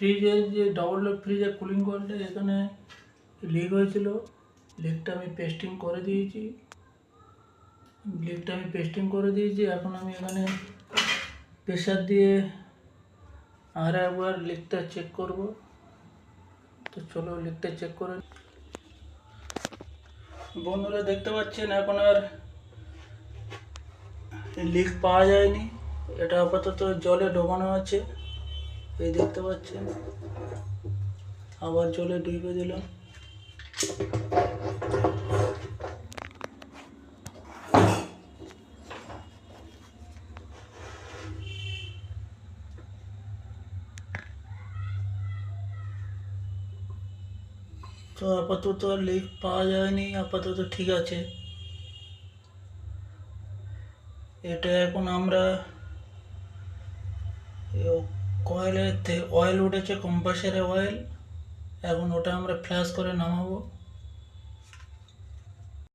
ফ্রিজের যে double door ফ্রিজের কুলিং কয়েলটা এখানে লিক হয়েছিল, লিকটা আমি পেস্টিং করে দিয়েছি। এখন আমি এখানে প্রেসার দিয়ে আর একবার লিকটা চেক করব। তো চলো লিকটা চেক করে। বন্ধুরা দেখতে পাচ্ছেন এখন আর লিক পাওয়া যায়নি, এটা আপাতত জলে ডোবানো আছে। এই দেখতে পাচ্ছেন, আবার জলে ডুবে দিলাম। তো আপাতত লিক পাওয়া যায়নি, আপাতত ঠিক আছে। এটা এখন আমরা কয়েলের অয়েল উঠেছে, কম্প্রেসারে অয়েল, এখন ওটা আমরা ফ্ল্যাশ করে নামাবো।